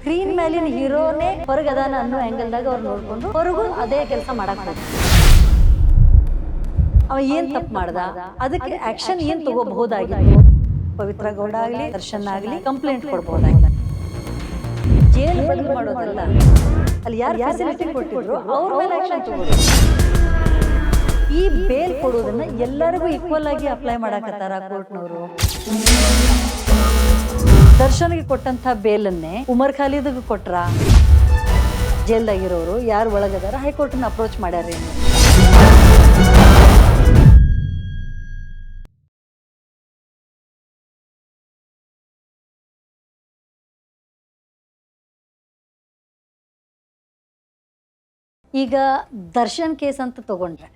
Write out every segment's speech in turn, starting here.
Screen ಮೇಲಿನ ಹೀರೋನೇ ಹೊರಗದಾನ ಅನ್ನೋ ಆ್ಯಂಗಲ್ದಾಗ ಅವ್ರು ನೋಡ್ಕೊಂಡು ಹೊರಗೂ ಅದೇ ಕೆಲಸ ಮಾಡಕ್ ಹೋದ್ರು. ಅವ ಏನ್ ತಪ್ಪು ಮಾಡ್ದ, ಅದಕ್ಕೆ ಆಕ್ಷನ್ ಏನ್ ತಗೋಬಹುದಾಗಿತ್ತು. ಪವಿತ್ರ ಗೌಡ ಆಗ್ಲಿ, ದರ್ಶನ್ ಆಗ್ಲಿ ಕಂಪ್ಲೇಂಟ್ ಕೊಡ್ಬಹುದಾಗಿತ್ತು. ಜೈಲ್ ಬದಲು ಮಾಡೋದಲ್ಲ, ಅಲ್ಲಿ ಯಾರು ಫೆಸಿಲಿಟಿ ಕೊಟ್ಟಿದ್ರು ಅವ್ರ ಮೇಲೆ ಆಕ್ಷನ್ ತಗೋದು. ಈ ಬೇಲ್ ಕೊಡೋದನ್ನ ಎಲ್ಲರಿಗೂ ಈಕ್ವಲ್ ಆಗಿ ಅಪ್ಲೈ ಮಾಡಕತ್ತಾರ ಕೋರ್ಟ್ನವರು. ದರ್ಶನ್ಗೆ ಕೊಟ್ಟಂತ ಬೇಲನ್ನೇ ಉಮರ್ ಖಾಲಿದ್ಗೆ ಕೊಟ್ರ. ಜೈಲ್ದಾಗಿರೋರು ಯಾರು ಒಳಗದಾರ ಹೈಕೋರ್ಟ್ನ ಅಪ್ರೋಚ್ ಮಾಡ್ಯಾರೇನು. ಈಗ ದರ್ಶನ್ ಕೇಸ್ ಅಂತ ತಗೊಂಡ್ರೆ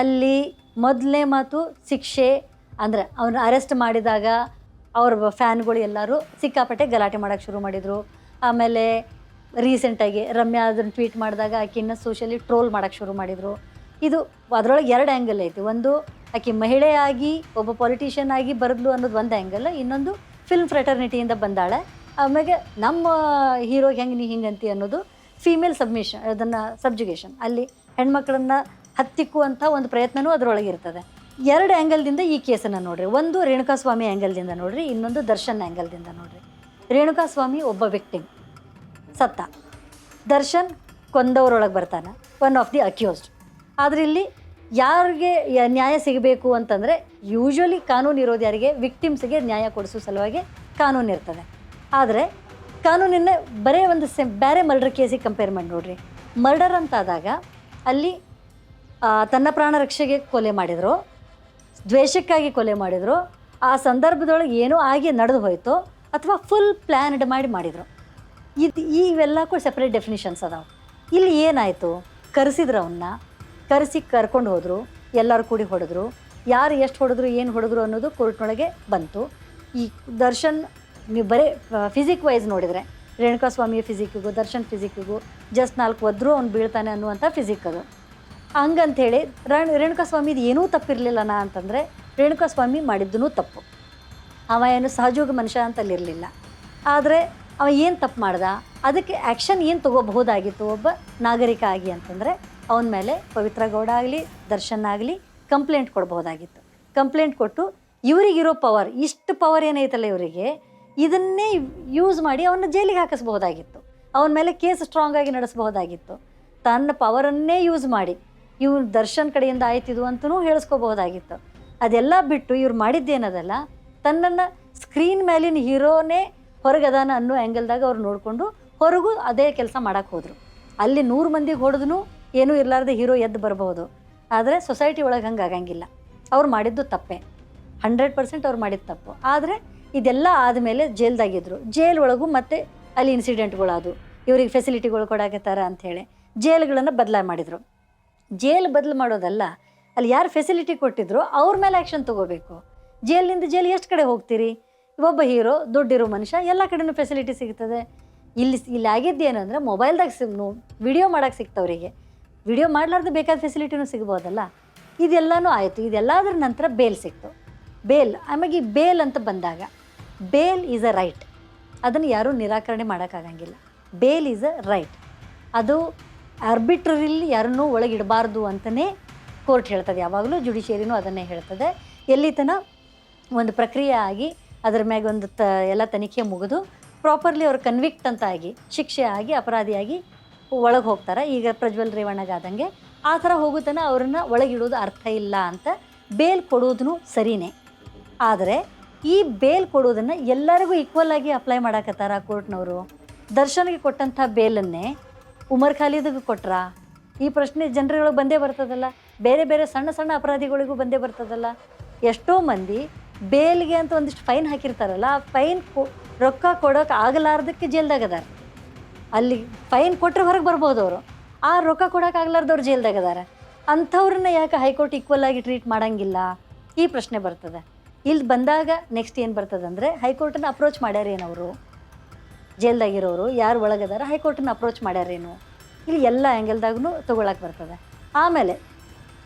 ಅಲ್ಲಿ ಮೊದಲನೇ ಮಾತು ಶಿಕ್ಷೆ ಅಂದರೆ ಅವನ್ನ ಅರೆಸ್ಟ್ ಮಾಡಿದಾಗ ಅವ್ರ ಫ್ಯಾನ್ಗಳು ಎಲ್ಲರೂ ಸಿಕ್ಕಾಪಟ್ಟೆ ಗಲಾಟೆ ಮಾಡೋಕ್ಕೆ ಶುರು ಮಾಡಿದರು. ಆಮೇಲೆ ರೀಸೆಂಟಾಗಿ ರಮ್ಯಾ ಅದನ್ನು ಟ್ವೀಟ್ ಮಾಡಿದಾಗ ಆಕಿನ್ನ ಸೋಷಿಯಲಿ ಟ್ರೋಲ್ ಮಾಡೋಕ್ಕೆ ಶುರು ಮಾಡಿದರು. ಇದು ಅದರೊಳಗೆ ಎರಡು ಆ್ಯಂಗಲ್ ಐತಿ. ಒಂದು ಆಕೆ ಮಹಿಳೆಯಾಗಿ ಒಬ್ಬ ಪೊಲಿಟಿಷಿಯನ್ ಆಗಿ ಬರದ್ಲು ಅನ್ನೋದು ಒಂದು ಆ್ಯಂಗಲ್, ಇನ್ನೊಂದು ಫಿಲ್ಮ್ ಫ್ರೆಟರ್ನಿಟಿಯಿಂದ ಬಂದಾಳೆ. ಆಮೇಲೆ ನಮ್ಮ ಹೀರೋಗೆ ಹೆಂಗೆ ನೀ ಹಿಂಗಂತಿ ಅನ್ನೋದು ಫೀಮೇಲ್ ಸಬ್ಜುಗೇಷನ್ ಅಲ್ಲಿ ಹೆಣ್ಮಕ್ಳನ್ನ ಹತ್ತಿಕ್ಕುವಂಥ ಒಂದು ಪ್ರಯತ್ನವೂ ಅದರೊಳಗೆ ಇರ್ತದೆ. ಎರಡು ಆ್ಯಂಗಲ್ದಿಂದ ಈ ಕೇಸನ್ನು ನೋಡ್ರಿ. ಒಂದು ರೇಣುಕಾಸ್ವಾಮಿ ಆ್ಯಂಗಲ್ದಿಂದ ನೋಡ್ರಿ, ಇನ್ನೊಂದು ದರ್ಶನ್ ಆ್ಯಂಗಲ್ದಿಂದ ನೋಡ್ರಿ. ರೇಣುಕಾಸ್ವಾಮಿ ಒಬ್ಬ ವಿಕ್ಟಿಮ್, ಸತ್ತ. ದರ್ಶನ್ ಕೊಂದವರೊಳಗೆ ಬರ್ತಾನೆ, ಒನ್ ಆಫ್ ದಿ ಅಕ್ಯೂಸ್ಡ್. ಆದರೆ ಇಲ್ಲಿ ಯಾರಿಗೆ ನ್ಯಾಯ ಸಿಗಬೇಕು ಅಂತಂದರೆ ಯೂಶ್ವಲಿ ಕಾನೂನು ಇರೋದು ಯಾರಿಗೆ, ವಿಕ್ಟಿಮ್ಸ್ಗೆ ನ್ಯಾಯ ಕೊಡಿಸೋ ಸಲುವಾಗಿ ಕಾನೂನು ಇರ್ತದೆ. ಆದರೆ ಕಾನೂನಿನ ಬರೇ ಒಂದು ಬೇರೆ ಮರ್ಡರ್ ಕೇಸಿಗೆ ಕಂಪೇರ್ ಮಾಡಿ ನೋಡ್ರಿ. ಮರ್ಡರ್ ಅಂತಾದಾಗ ಅಲ್ಲಿ ತನ್ನ ಪ್ರಾಣ ರಕ್ಷೆಗೆ ಕೊಲೆ ಮಾಡಿದರು, ದ್ವೇಷಕ್ಕಾಗಿ ಕೊಲೆ ಮಾಡಿದರು, ಆ ಸಂದರ್ಭದೊಳಗೆ ಏನೋ ಆಗಿ ನಡೆದು ಹೋಯಿತು, ಅಥವಾ ಫುಲ್ ಪ್ಲ್ಯಾನ್ಡ್ ಮಾಡಿದರು. ಇವೆಲ್ಲಕ್ಕೂ ಸಪ್ರೇಟ್ ಡೆಫಿನಿಷನ್ಸ್ ಅದಾವೆ. ಇಲ್ಲಿ ಏನಾಯಿತು, ಕರೆಸಿದ್ರು ಅವನ್ನ, ಕರ್ಕೊಂಡು ಹೋದರು, ಎಲ್ಲರೂ ಕೂಡಿ ಹೊಡೆದ್ರು. ಯಾರು ಎಷ್ಟು ಹೊಡೆದ್ರು ಏನು ಹೊಡೆದ್ರು ಅನ್ನೋದು ಕೋರ್ಟ್ನೊಳಗೆ ಬಂತು. ಈ ದರ್ಶನ್ ನೀವು ಬರೀ ಫಿಸಿಕ್ ವೈಸ್ ನೋಡಿದರೆ ರೇಣುಕಾಸ್ವಾಮಿಯ ಫಿಸಿಕ್ಕಿಗೂ ದರ್ಶನ್ ಫಿಸಿಕ್ಕಿಗೂ ಜಸ್ಟ್ 4 ಒದ್ರೂ ಅವ್ನು ಬೀಳ್ತಾನೆ ಅನ್ನುವಂಥ ಫಿಸಿಕ್ ಅದು. ಹಂಗಂಥೇಳಿ ರೇಣುಕಾಸ್ವಾಮಿದು ಏನೂ ತಪ್ಪಿರಲಿಲ್ಲನಾ ಅಂತಂದರೆ ರೇಣುಕಾಸ್ವಾಮಿ ಮಾಡಿದ್ದೂ ತಪ್ಪು. ಅವ ಏನು ಸಹಜೋಗ ಮನುಷ್ಯ ಅಂತಲ್ಲಿರಲಿಲ್ಲ. ಆದರೆ ಅವ ಏನು ತಪ್ಪು ಮಾಡ್ದ, ಅದಕ್ಕೆ ಆ್ಯಕ್ಷನ್ ಏನು ತೊಗೋಬಹುದಾಗಿತ್ತು ಒಬ್ಬ ನಾಗರಿಕ ಆಗಿ ಅಂತಂದರೆ ಅವನ ಮೇಲೆ ಪವಿತ್ರ ಗೌಡ ಆಗಲಿ ದರ್ಶನ್ ಆಗಲಿ ಕಂಪ್ಲೇಂಟ್ ಕೊಡ್ಬೋದಾಗಿತ್ತು. ಕಂಪ್ಲೇಂಟ್ ಕೊಟ್ಟು ಇವರಿಗಿರೋ ಪವರ್, ಇಷ್ಟು ಪವರ್ ಏನೈತಲ್ಲ ಇವರಿಗೆ, ಇದನ್ನೇ ಯೂಸ್ ಮಾಡಿ ಅವನ್ನ ಜೈಲಿಗೆ ಹಾಕಿಸ್ಬಹುದಾಗಿತ್ತು. ಅವನ ಮೇಲೆ ಕೇಸ್ ಸ್ಟ್ರಾಂಗ್ ಆಗಿ ನಡೆಸಬಹುದಾಗಿತ್ತು. ತನ್ನ ಪವರನ್ನೇ ಯೂಸ್ ಮಾಡಿ ಇವ್ರು ದರ್ಶನ್ ಕಡೆಯಿಂದ ಆಯ್ತಿದು ಅಂತಲೂ ಹೇಳಿಸ್ಕೋಬಹುದಾಗಿತ್ತು. ಅದೆಲ್ಲ ಬಿಟ್ಟು ಇವ್ರು ಮಾಡಿದ್ದೇನದಲ್ಲ, ತನ್ನನ್ನು ಸ್ಕ್ರೀನ್ ಮೇಲಿನ ಹೀರೋನೇ ಹೊರಗದಾನ ಅನ್ನೋ ಆ್ಯಂಗಲ್ದಾಗ ಅವ್ರು ನೋಡಿಕೊಂಡು ಹೊರಗೂ ಅದೇ ಕೆಲಸ ಮಾಡೋಕ್ಕೆ ಹೋದರು. ಅಲ್ಲಿ 100 ಮಂದಿಗೆ ಹೊಡೆದು ಏನೂ ಇರಲಾರ್ದೆ ಹೀರೋ ಎದ್ದು ಬರಬಹುದು. ಆದರೆ ಸೊಸೈಟಿ ಒಳಗೆ ಹಂಗೆ ಆಗಂಗಿಲ್ಲ. ಅವ್ರು ಮಾಡಿದ್ದು ತಪ್ಪೇ, 100% ಅವ್ರು ಮಾಡಿದ್ದು ತಪ್ಪು. ಆದರೆ ಇದೆಲ್ಲ ಆದಮೇಲೆ ಜೈಲ್ದಾಗಿದ್ದರು. ಜೈಲ್ ಒಳಗೂ ಮತ್ತೆ ಅಲ್ಲಿ ಇನ್ಸಿಡೆಂಟ್ಗಳಾದವು. ಇವ್ರಿಗೆ ಫೆಸಿಲಿಟಿಗಳು ಕೊಡಾಕತ್ತಾರ ಅಂಥೇಳಿ ಜೈಲ್ಗಳನ್ನು ಬದಲಾವಣೆ ಮಾಡಿದರು. ಜೈಲ್ ಬದಲು ಮಾಡೋದಲ್ಲ, ಅಲ್ಲಿ ಯಾರು ಫೆಸಿಲಿಟಿ ಕೊಟ್ಟಿದ್ರು ಅವ್ರ ಮೇಲೆ ಆ್ಯಕ್ಷನ್ ತೊಗೋಬೇಕು. ಜೈಲಿನಿಂದ ಜೈಲ್ ಎಷ್ಟು ಕಡೆ ಹೋಗ್ತೀರಿ? ಒಬ್ಬ ಹೀರೋ ದುಡ್ಡಿರೋ ಮನುಷ್ಯ, ಎಲ್ಲ ಕಡೆನೂ ಫೆಸಿಲಿಟಿ ಸಿಗ್ತದೆ. ಇಲ್ಲಿ ಆಗಿದ್ದೇನು ಅಂದರೆ ಮೊಬೈಲ್ದಾಗ ವಿಡಿಯೋ ಮಾಡೋಕ್ಕೆ ಸಿಗ್ತವ್ರಿಗೆ, ವಿಡಿಯೋ ಮಾಡಲಾರ್ದು ಬೇಕಾದ ಫೆಸಿಲಿಟಿನೂ ಸಿಗ್ಬೋದಲ್ಲ. ಇದೆಲ್ಲನೂ ಆಯಿತು. ಇದೆಲ್ಲದರ ನಂತರ ಬೇಲ್ ಸಿಕ್ತು. ಬೇಲ್ ಆಮೇಲೆ ಈ ಬೇಲ್ ಅಂತ ಬಂದಾಗ ಬೇಲ್ ಈಸ್ ಅ ರೈಟ್. ಅದನ್ನು ಯಾರೂ ನಿರಾಕರಣೆ ಮಾಡೋಕ್ಕಾಗಂಗಿಲ್ಲ. Bail is a right. ಅದು ಆರ್ಬಿಟ್ರರಿಲಿ ಯಾರನ್ನೂ ಒಳಗಿಡಬಾರ್ದು ಅಂತಲೇ ಕೋರ್ಟ್ ಹೇಳ್ತದೆ. ಯಾವಾಗಲೂ ಜುಡಿಷಿಯರಿನೂ ಅದನ್ನೇ ಹೇಳ್ತದೆ. ಎಲ್ಲಿ ತನಕ ಒಂದು ಪ್ರಕ್ರಿಯೆ ಆಗಿ ಅದರ ಮ್ಯಾಗ ಒಂದು ಎಲ್ಲ ತನಿಖೆ ಮುಗಿದು ಪ್ರಾಪರ್ಲಿ ಅವ್ರು ಕನ್ವಿಕ್ಟ್ ಅಂತ ಆಗಿ ಶಿಕ್ಷೆ ಆಗಿ ಅಪರಾಧಿಯಾಗಿ ಒಳಗೆ ಹೋಗ್ತಾರೆ. ಈಗ ಪ್ರಜ್ವಲ್ ರೇವಣ್ಣಗಾದಂಗೆ ಆ ಥರ ಹೋಗುತ್ತಾನೆ ಅವ್ರನ್ನ ಒಳಗಿಡೋದು ಅರ್ಥ ಇಲ್ಲ ಅಂತ ಬೇಲ್ ಕೊಡೋದೂ ಸರಿಯೇ. ಆದರೆ ಈ ಬೇಲ್ ಕೊಡೋದನ್ನು ಎಲ್ಲರಿಗೂ ಈಕ್ವಲ್ ಆಗಿ ಅಪ್ಲೈ ಮಾಡಕತ್ತಾರ ಕೋರ್ಟ್ನವರು. ದರ್ಶನ್ಗೆ ಕೊಟ್ಟಂಥ ಬೇಲನ್ನೇ ಉಮರ್ ಖಾಲಿದ್ಗೆ ಕೊಟ್ರ? ಈ ಪ್ರಶ್ನೆ ಜನರುಗಳಿಗೆ ಬಂದೇ ಬರ್ತದಲ್ಲ. ಬೇರೆ ಬೇರೆ ಸಣ್ಣ ಸಣ್ಣ ಅಪರಾಧಿಗಳಿಗೂ ಬಂದೇ ಬರ್ತದಲ್ಲ. ಎಷ್ಟೋ ಮಂದಿ ಬೇಲ್ಗೆ ಅಂತ ಒಂದಿಷ್ಟು ಫೈನ್ ಹಾಕಿರ್ತಾರಲ್ಲ, ಆ ಫೈನ್ ರೊಕ್ಕ ಕೊಡೋಕೆ ಆಗಲಾರ್ದಕ್ಕೆ ಜೈಲ್ದಾಗದಾರ. ಅಲ್ಲಿ ಫೈನ್ ಕೊಟ್ಟರೆ ಹೊರಗೆ ಬರ್ಬೋದು ಅವರು, ಆ ರೊಕ್ಕ ಕೊಡೋಕೆ ಆಗಲಾರ್ದವ್ರು ಜೈಲ್ದಾಗದಾರ. ಅಂಥವ್ರನ್ನ ಯಾಕೆ ಹೈಕೋರ್ಟ್ ಈಕ್ವಲ್ ಆಗಿ ಟ್ರೀಟ್ ಮಾಡೋಂಗಿಲ್ಲ? ಈ ಪ್ರಶ್ನೆ ಬರ್ತದೆ. ಇಲ್ಲಿ ಬಂದಾಗ ನೆಕ್ಸ್ಟ್ ಏನು ಬರ್ತದಂದರೆ ಹೈಕೋರ್ಟನ್ನು ಅಪ್ರೋಚ್ ಮಾಡ್ಯಾರೇನವರು, ಜೈಲ್ದಾಗಿರೋರು ಯಾರು ಒಳಗದಾರ ಹೈಕೋರ್ಟನ್ನು ಅಪ್ರೋಚ್ ಮಾಡ್ಯಾರೇನು, ಇಲ್ಲಿ ಎಲ್ಲ ಆ್ಯಂಗಲ್ದಾಗೂ ತೊಗೊಳಕ್ಕೆ ಬರ್ತದೆ. ಆಮೇಲೆ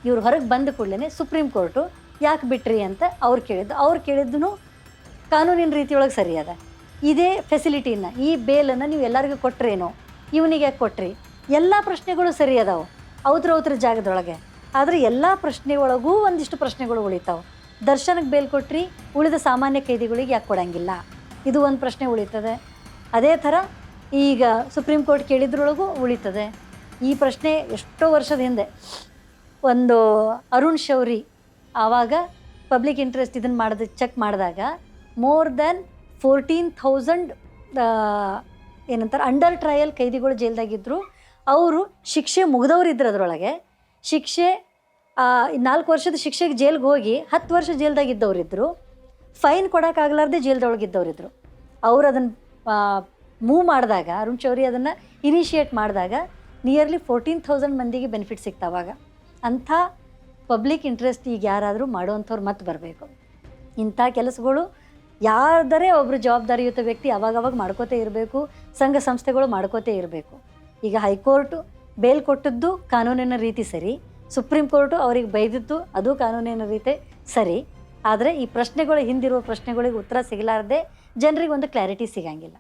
ಇವ್ರು ಹೊರಗೆ ಬಂದ ಕೂಡಲೇ ಸುಪ್ರೀಂ ಕೋರ್ಟು ಯಾಕೆ ಬಿಟ್ರಿ ಅಂತ ಅವ್ರು ಕೇಳಿದ್ದು ಕಾನೂನಿನ ರೀತಿಯೊಳಗೆ ಸರಿ ಅದ. ಇದೇ ಫೆಸಿಲಿಟಿನ ಈ ಬೇಲನ್ನು ನೀವು ಎಲ್ಲರಿಗೂ ಕೊಟ್ರೇನೋ ಇವನಿಗೆ ಯಾಕೆ ಕೊಟ್ರಿ? ಎಲ್ಲ ಪ್ರಶ್ನೆಗಳು ಸರಿ ಅದಾವೆ ಅವ್ರ ಜಾಗದೊಳಗೆ. ಆದರೆ ಎಲ್ಲ ಪ್ರಶ್ನೆ ಒಳಗೂ ಒಂದಿಷ್ಟು ಪ್ರಶ್ನೆಗಳು ಉಳಿತಾವೆ. ದರ್ಶನಕ್ಕೆ ಬೇಲ್ ಕೊಟ್ರಿ, ಉಳಿದ ಸಾಮಾನ್ಯ ಕೈದಿಗಳಿಗೆ ಯಾಕೆ ಕೊಡಂಗಿಲ್ಲ? ಇದು ಒಂದು ಪ್ರಶ್ನೆ ಉಳಿತದೆ. ಅದೇ ಥರ ಈಗ ಸುಪ್ರೀಂ ಕೋರ್ಟ್ ಕೇಳಿದ್ರೊಳಗೂ ಉಳಿತದೆ ಈ ಪ್ರಶ್ನೆ. ಎಷ್ಟೋ ವರ್ಷದ ಹಿಂದೆ ಒಂದು ಅರುಣ್ ಶೌರಿ ಆವಾಗ ಪಬ್ಲಿಕ್ ಇಂಟ್ರೆಸ್ಟ್ ಇದನ್ನು ಚೆಕ್ ಮಾಡಿದಾಗ ಮೋರ್ ದ್ಯಾನ್ 14,000 ಏನಂತಾರೆ ಅಂಡರ್ ಟ್ರಯಲ್ ಕೈದಿಗಳು ಜೈಲ್ದಾಗಿದ್ದರು. ಅವರು ಶಿಕ್ಷೆ ಮುಗಿದವ್ರು ಇದ್ರು. ಅದರೊಳಗೆ ಶಿಕ್ಷೆ 4 ವರ್ಷದ ಶಿಕ್ಷೆಗೆ ಜೈಲ್ಗೆ ಹೋಗಿ 10 ವರ್ಷ ಜೈಲ್ದಾಗಿದ್ದವರಿದ್ದರು. ಫೈನ್ ಕೊಡೋಕ್ಕಾಗಲಾರ್ದೆ ಜೈಲ್ದೊಳಗಿದ್ದವರಿದ್ದರು. ಅವ್ರು ಅದನ್ನು ಮೂವ್ ಮಾಡಿದಾಗ, ಅರುಣ್ ಶೌರಿ ಅದನ್ನು ಇನಿಷಿಯೇಟ್ ಮಾಡಿದಾಗ ನಿಯರ್ಲಿ 14,000 ಮಂದಿಗೆ ಬೆನಿಫಿಟ್ ಸಿಗ್ತಾವಾಗ. ಅಂಥ ಪಬ್ಲಿಕ್ ಇಂಟ್ರೆಸ್ಟ್ ಈಗ ಯಾರಾದರೂ ಮಾಡೋವಂಥವ್ರು ಮತ್ತೆ ಬರಬೇಕು. ಇಂಥ ಕೆಲಸಗಳು ಯಾರ್ದರೆ ಒಬ್ಬರು ಜವಾಬ್ದಾರಿಯುತ ವ್ಯಕ್ತಿ ಅವಾಗವಾಗ ಮಾಡ್ಕೋತೇ ಇರಬೇಕು. ಸಂಘ ಸಂಸ್ಥೆಗಳು ಮಾಡ್ಕೋತೇ ಇರಬೇಕು. ಈಗ ಹೈಕೋರ್ಟು ಬೇಲ್ ಕೊಟ್ಟದ್ದು ಕಾನೂನಿನ ರೀತಿ ಸರಿ, ಸುಪ್ರೀಂ ಕೋರ್ಟು ಅವ್ರಿಗೆ ಬೈದಿದ್ದು ಅದು ಕಾನೂನಿನ ರೀತಿ ಸರಿ. ಆದರೆ ಈ ಪ್ರಶ್ನೆಗಳು ಹಿಂದಿರುವ ಪ್ರಶ್ನೆಗಳಿಗೆ ಉತ್ತರ ಸಿಗಲಾರದೆ ಜನರಿಗೆ ಒಂದು ಕ್ಲಾರಿಟಿ ಸಿಗಂಗಿಲ್ಲ.